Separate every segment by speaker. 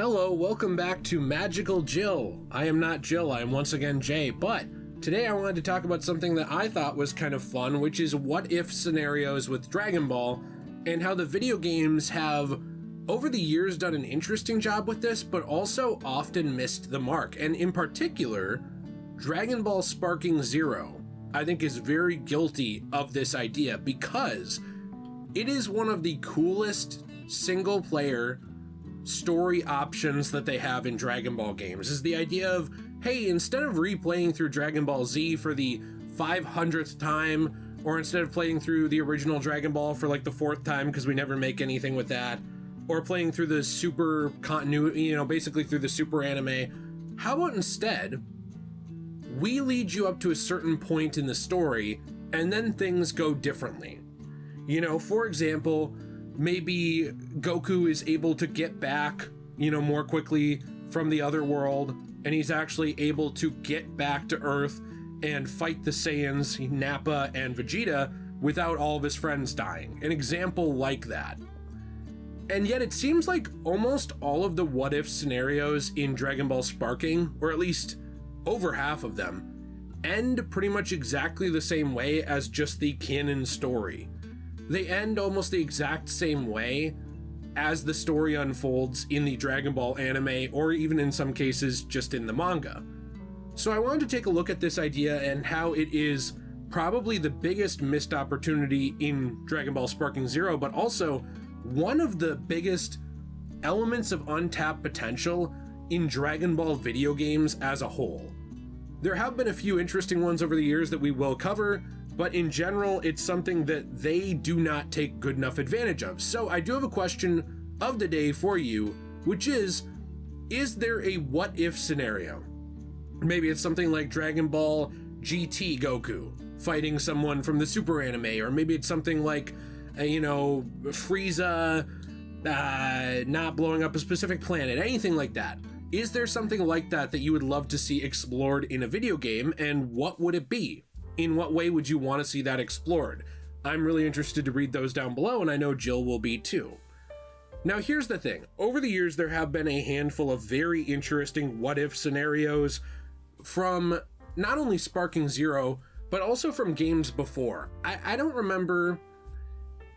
Speaker 1: Hello, welcome back to Magical Jill. I am not Jill, I am once again Jay, but today I wanted to talk about something that I thought was kind of fun, which is what-if scenarios with Dragon Ball, and how the video games have, over the years, done an interesting job with this, but also often missed the mark. And in particular, Dragon Ball Sparking Zero, I think, is very guilty of this idea because it is one of the coolest single-player story options that they have in Dragon Ball games. Is the idea of, hey, instead of replaying through Dragon Ball Z for the 500th time, or instead of playing through the original Dragon Ball for like the 4th time because we never make anything with that, or playing through the super continuity, basically through the super anime, how about instead we lead you up to a certain point in the story and then things go differently? For example, maybe Goku is able to get back, more quickly from the other world, and he's actually able to get back to Earth and fight the Saiyans, Nappa and Vegeta, without all of his friends dying. An example like that. And yet it seems like almost all of the what-if scenarios in Dragon Ball Sparking, or at least over half of them, end pretty much exactly the same way as just the canon story. They end almost the exact same way as the story unfolds in the Dragon Ball anime, or even in some cases just in the manga. So I wanted to take a look at this idea and how it is probably the biggest missed opportunity in Dragon Ball Sparking Zero, but also one of the biggest elements of untapped potential in Dragon Ball video games as a whole. There have been a few interesting ones over the years that we will cover, but in general, it's something that they do not take good enough advantage of. So I do have a question of the day for you, which is there a what-if scenario? Maybe it's something like Dragon Ball GT Goku fighting someone from the Super anime, or maybe it's something like, Frieza not blowing up a specific planet, anything like that. Is there something like that you would love to see explored in a video game, and what would it be? In what way would you want to see that explored? I'm really interested to read those down below, and I know Jill will be too. Now here's the thing. Over the years, there have been a handful of very interesting what-if scenarios from not only Sparking Zero, but also from games before. I don't remember.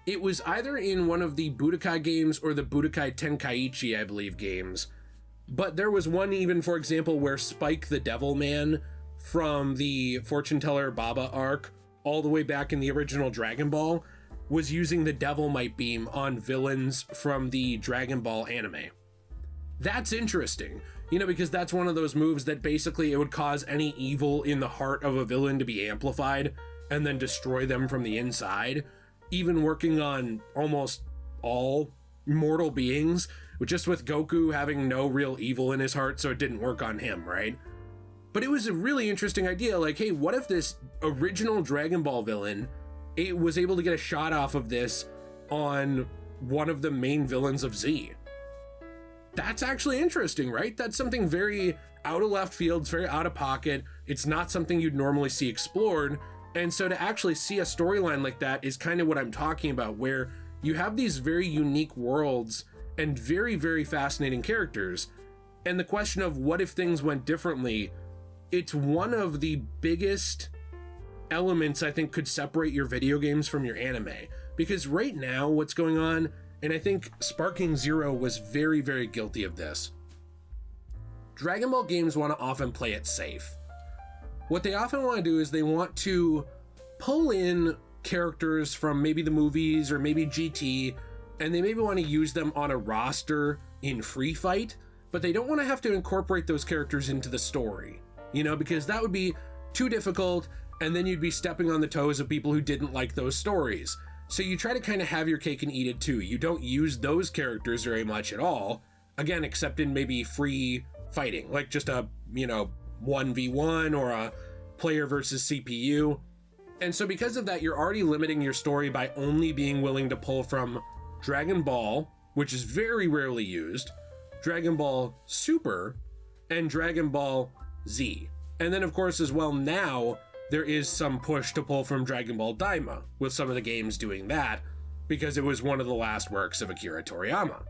Speaker 1: It was either in one of the Budokai games or the Budokai Tenkaichi, I believe, games. But there was one even, for example, where Spike the Devil Man from the Fortune Teller Baba arc all the way back in the original Dragon Ball was using the Devil Might Beam on villains from the Dragon Ball anime. That's interesting, because that's one of those moves that basically it would cause any evil in the heart of a villain to be amplified and then destroy them from the inside, even working on almost all mortal beings, just with Goku having no real evil in his heart, so it didn't work on him, right? But it was a really interesting idea, like, hey, what if this original Dragon Ball villain was able to get a shot off of this on one of the main villains of Z? That's actually interesting, right? That's something very out of left field, it's very out of pocket, it's not something you'd normally see explored, and so to actually see a storyline like that is kind of what I'm talking about, where you have these very unique worlds and very, very fascinating characters, and the question of what if things went differently, it's one of the biggest elements I think could separate your video games from your anime. Because right now, what's going on, and I think Sparking Zero was very, very guilty of this, Dragon Ball games want to often play it safe. What they often want to do is they want to pull in characters from maybe the movies or maybe GT, and they maybe want to use them on a roster in Free Fight, but they don't want to have to incorporate those characters into the story. Because that would be too difficult, and then you'd be stepping on the toes of people who didn't like those stories. So you try to kind of have your cake and eat it too. You don't use those characters very much at all, again, except in maybe free fighting, like just a, 1v1 or a player versus CPU. And so because of that, you're already limiting your story by only being willing to pull from Dragon Ball, which is very rarely used, Dragon Ball Super, and Dragon Ball Z. And then of course as well now, there is some push to pull from Dragon Ball Daima, with some of the games doing that, because it was one of the last works of Akira Toriyama.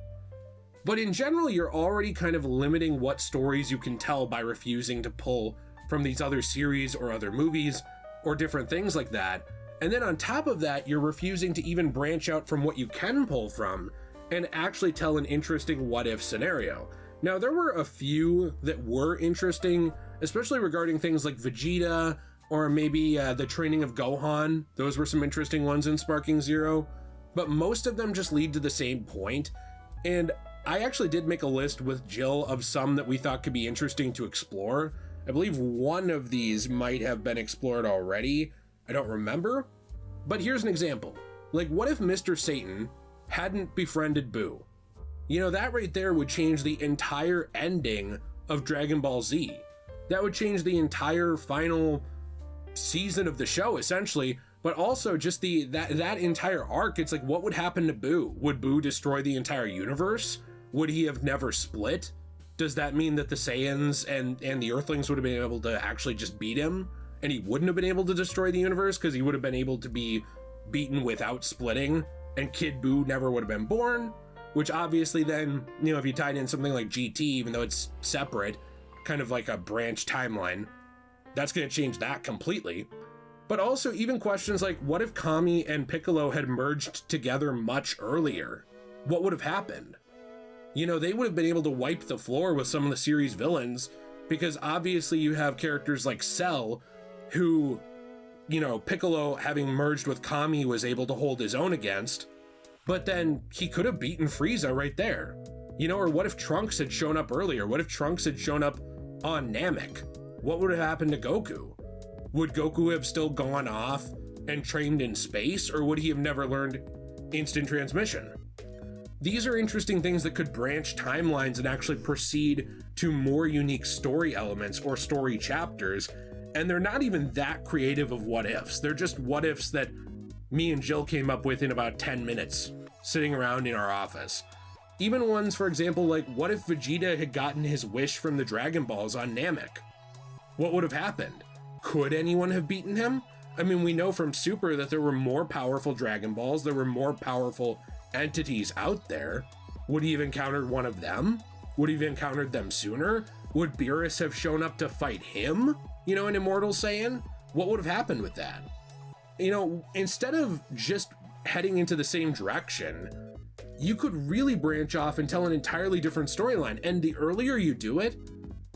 Speaker 1: But in general, you're already kind of limiting what stories you can tell by refusing to pull from these other series or other movies or different things like that. And then on top of that, you're refusing to even branch out from what you can pull from and actually tell an interesting what if scenario. Now, there were a few that were interesting, especially regarding things like Vegeta or maybe the training of Gohan. Those were some interesting ones in Sparking Zero, but most of them just lead to the same point. And I actually did make a list with Jill of some that we thought could be interesting to explore. I believe one of these might have been explored already. I don't remember, but here's an example. Like, what if Mr. Satan hadn't befriended Boo? You know, that right there would change the entire ending of Dragon Ball Z. That would change the entire final season of the show, essentially, but also just that entire arc. It's like, what would happen to Boo? Would Boo destroy the entire universe? Would he have never split? Does that mean that the Saiyans and the Earthlings would have been able to actually just beat him, and he wouldn't have been able to destroy the universe because he would have been able to be beaten without splitting, and Kid Boo never would have been born? Which obviously then, you know, if you tied in something like GT, even though it's separate, kind of like a branch timeline, that's going to change that completely. But also even questions like, what if Kami and Piccolo had merged together much earlier? What would have happened? You know, they would have been able to wipe the floor with some of the series villains, because obviously you have characters like Cell, who, you know, Piccolo, having merged with Kami, was able to hold his own against, but then he could have beaten Frieza right there. You know, or what if Trunks had shown up earlier? What if Trunks had shown up on Namek? What would have happened to Goku? Would Goku have still gone off and trained in space, or would he have never learned instant transmission? These are interesting things that could branch timelines and actually proceed to more unique story elements or story chapters. And they're not even that creative of what ifs. They're just what ifs that me and Jill came up with in about 10 minutes, sitting around in our office. Even ones, for example, like, what if Vegeta had gotten his wish from the Dragon Balls on Namek? What would have happened? Could anyone have beaten him? I mean, we know from Super that there were more powerful Dragon Balls, there were more powerful entities out there. Would he have encountered one of them? Would he have encountered them sooner? Would Beerus have shown up to fight him? You know, an Immortal Saiyan? What would have happened with that? You know, instead of just heading into the same direction, you could really branch off and tell an entirely different storyline. And the earlier you do it,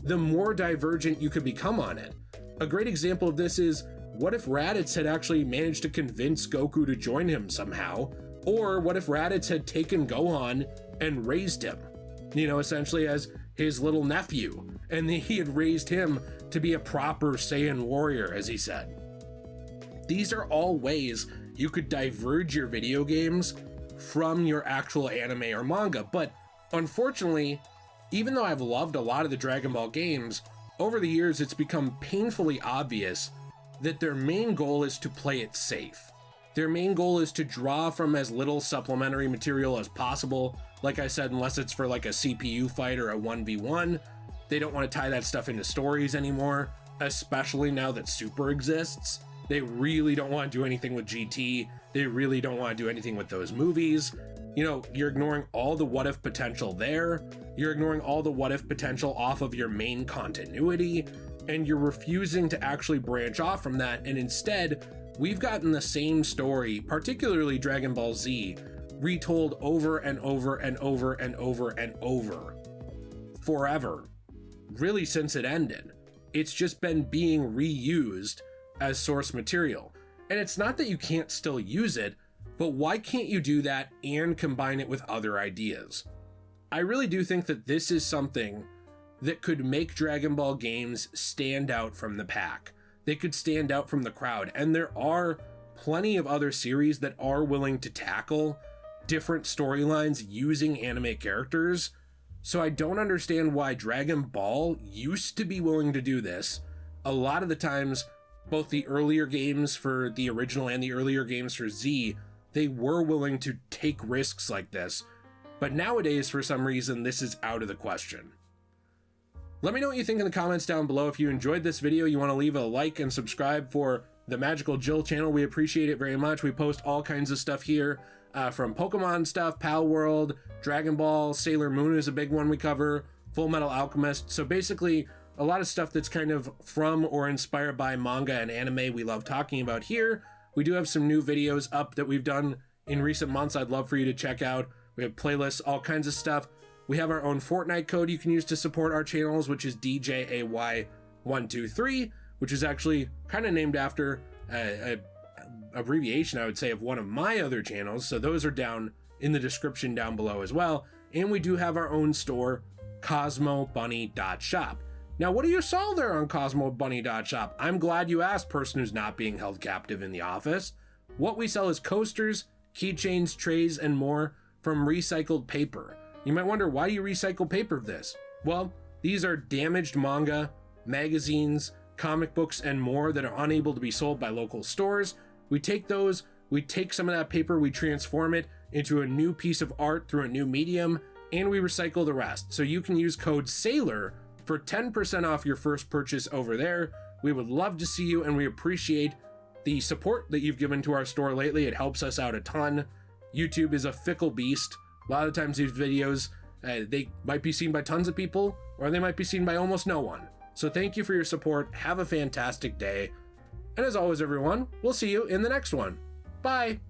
Speaker 1: the more divergent you could become on it. A great example of this is, what if Raditz had actually managed to convince Goku to join him somehow? Or what if Raditz had taken Gohan and raised him, you know, essentially as his little nephew, and he had raised him to be a proper Saiyan warrior, as he said. These are all ways you could diverge your video games from your actual anime or manga, but unfortunately, even though I've loved a lot of the Dragon Ball games, over the years it's become painfully obvious that their main goal is to play it safe. Their main goal is to draw from as little supplementary material as possible. Like I said, unless it's for like a CPU fight or a 1v1, they don't want to tie that stuff into stories anymore, especially now that Super exists. They really don't want to do anything with GT. They really don't want to do anything with those movies. You know, you're ignoring all the what if potential there. You're ignoring all the what if potential off of your main continuity, and you're refusing to actually branch off from that. And instead, we've gotten the same story, particularly Dragon Ball Z, retold over and over and over and over and over forever, really since it ended. It's just been being reused as source material. And it's not that you can't still use it, but why can't you do that and combine it with other ideas? I really do think that this is something that could make Dragon Ball games stand out from the pack. They could stand out from the crowd, and there are plenty of other series that are willing to tackle different storylines using anime characters. So I don't understand why Dragon Ball used to be willing to do this. A lot of the times, both the earlier games for the original and the earlier games for Z, they were willing to take risks like this. But nowadays, for some reason, this is out of the question. Let me know what you think in the comments down below. If you enjoyed this video, you want to leave a like and subscribe for the Magical Jill channel. We appreciate it very much. We post all kinds of stuff here from Pokemon stuff, Pal World, Dragon Ball, Sailor Moon is a big one we cover, Full Metal Alchemist. So basically a lot of stuff that's kind of from or inspired by manga and anime we love talking about here. We do have some new videos up that we've done in recent months I'd love for you to check out. We have playlists, all kinds of stuff. We have our own Fortnite code you can use to support our channels, which is DJAY123, which is actually kind of named after a abbreviation, I would say, of one of my other channels. So those are down in the description down below as well. And we do have our own store, CosmoBunny.shop. Now, what do you sell there on CosmoBunny.shop? I'm glad you asked, person who's not being held captive in the office. What we sell is coasters, keychains, trays, and more from recycled paper. You might wonder, why do you recycle paper of this? Well, these are damaged manga, magazines, comic books, and more that are unable to be sold by local stores. We take those, we take some of that paper, we transform it into a new piece of art through a new medium, and we recycle the rest. So you can use code SAILOR for 10% off your first purchase over there. We would love to see you, and we appreciate the support that you've given to our store lately. It helps us out a ton. YouTube is a fickle beast. A lot of times these videos, they might be seen by tons of people, or they might be seen by almost no one. So thank you for your support. Have a fantastic day. And as always, everyone, we'll see you in the next one. Bye.